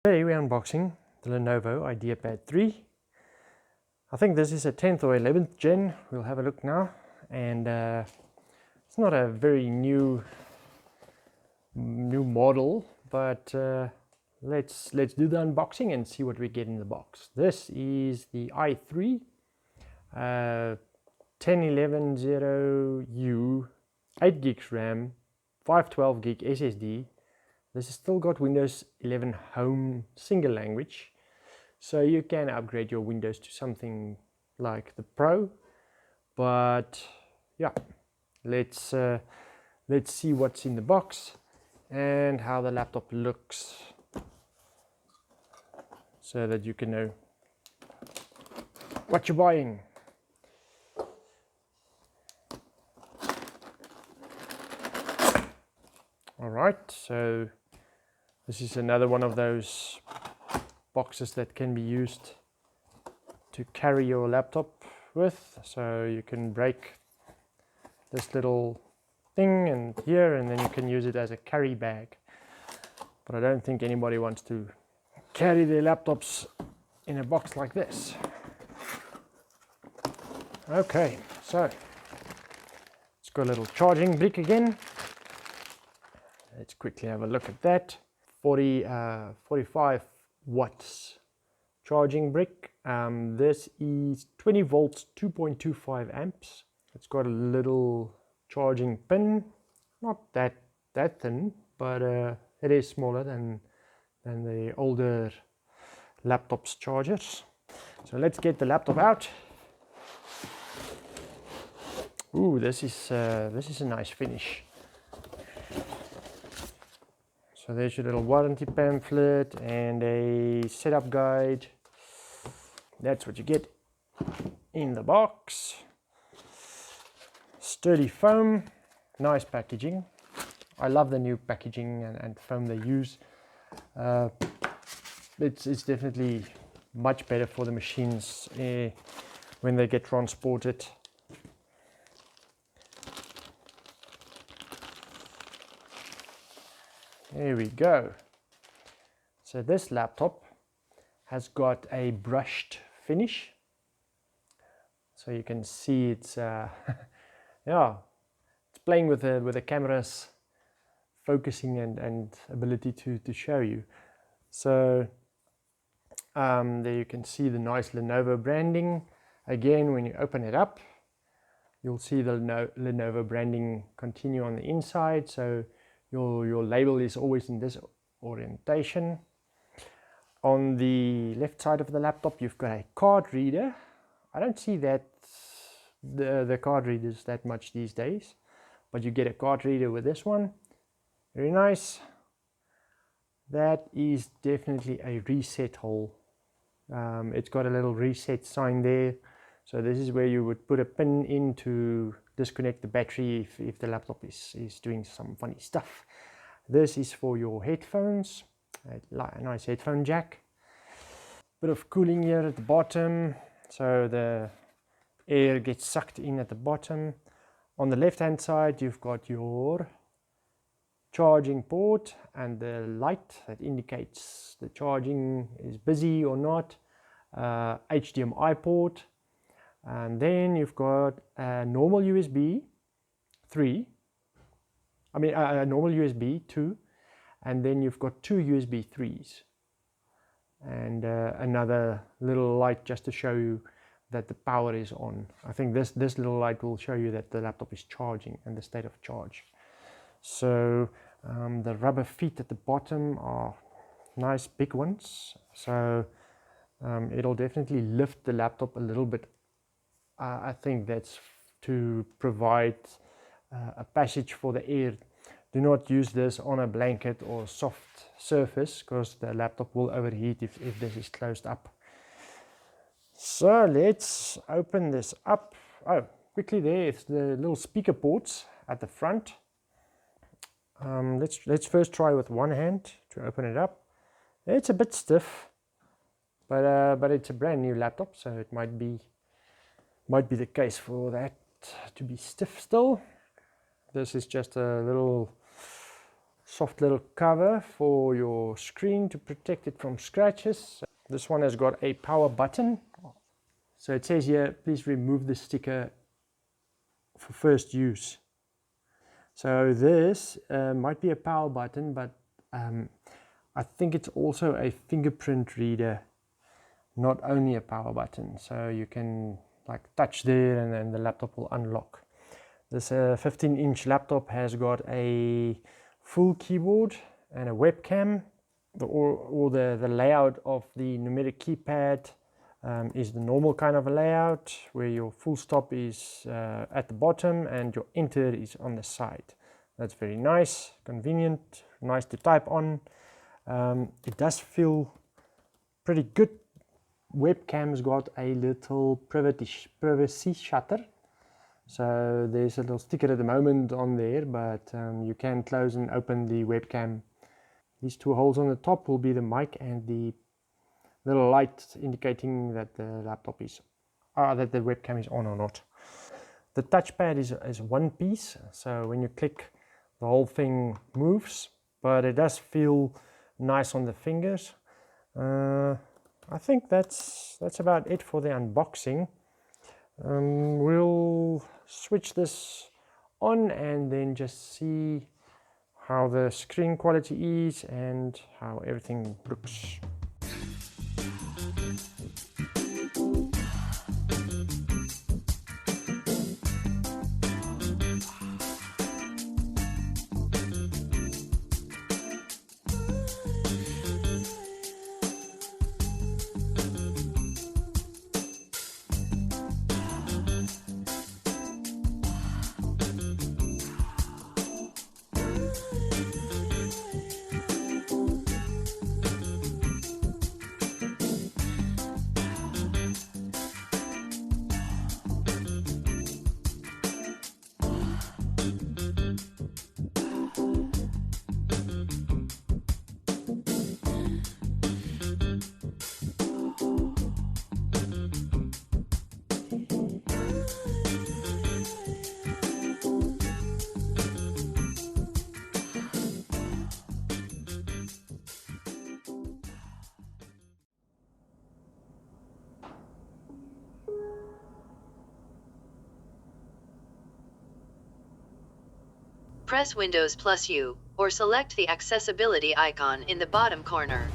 Today we're unboxing the Lenovo IdeaPad 3. I think this is a 10th or 11th gen. We'll have a look now. And it's not a very new model, but let's do the unboxing and see what we get in the box. This is the i3 10110U, 8 gigs RAM, 512 gig SSD. This has still got Windows 11 Home single language, so you can upgrade your Windows to something like the Pro. But yeah, let's see what's in the box and how the laptop looks, so that you can know what you're buying. All right, so this is another one of those boxes that can be used to carry your laptop with. So you can break this little thing and here, and then you can use it as a carry bag. But I don't think anybody wants to carry their laptops in a box like this. Okay, so it's got a little charging brick again. Let's quickly have a look at that. 45 watts charging brick. This is 20 volts, 2.25 amps. It's got a little charging pin, not that thin, but it is smaller than the older laptops chargers. So let's get the laptop out. Ooh, this is a nice finish. So there's your little warranty pamphlet and a setup guide. That's what you get in the box. Sturdy foam, nice packaging. I love the new packaging and foam they use. It's definitely much better for the machines when they get transported. There we go. So this laptop has got a brushed finish. So you can see it's yeah, it's playing with the camera's focusing and ability to show you. So there you can see the nice Lenovo branding. Again, when you open it up, you'll see the Lenovo branding continue on the inside. So your label is always in this orientation. On the left side of the laptop, you've got a card reader. I don't see that the card readers that much these days, but you get a card reader with this one. Very nice. That is definitely a reset hole. It's got a little reset sign there. So this is where you would put a pin in to disconnect the battery if the laptop is doing some funny stuff. This is for your headphones, a nice headphone jack. Bit of cooling here at the bottom, so the air gets sucked in at the bottom. On the left hand side, you've got your charging port and the light that indicates the charging is busy or not. HDMI port. And then you've got a normal USB 3, a normal USB 2, and then you've got two USB 3s, and another little light just to show you that the power is on. I think this little light will show you that the laptop is charging and the state of charge. So the rubber feet at the bottom are nice big ones, so it'll definitely lift the laptop a little bit. I think that's to provide a passage for the air. Do not use this on a blanket or soft surface, because the laptop will overheat if this is closed up. So let's open this up. Oh, quickly, there it's the little speaker ports at the front. Let's first try with one hand to open it up. It's a bit stiff, but it's a brand new laptop, so it might be the case for that to be stiff still. This is just a little soft little cover for your screen to protect it from scratches. This one has got a power button. So it says here, please remove the sticker for first use. So this might be a power button, but I think it's also a fingerprint reader, not only a power button. So you can like touch there and then the laptop will unlock. This 15-inch laptop has got a full keyboard and a webcam. The layout of the numeric keypad is the normal kind of a layout, where your full stop is at the bottom and your enter is on the side. That's very nice, convenient, nice to type on. It does feel pretty good. Webcam's got a little privacy shutter. So there's a little sticker at the moment on there, but you can close and open the webcam. These two holes on the top will be the mic and the little light indicating that the laptop is, that the webcam is on or not. The touchpad is one piece, so when you click, the whole thing moves, but it does feel nice on the fingers. I think that's about it for the unboxing. We'll switch this on and then just see how the screen quality is and how everything looks. Press Windows plus U, or select the accessibility icon in the bottom corner.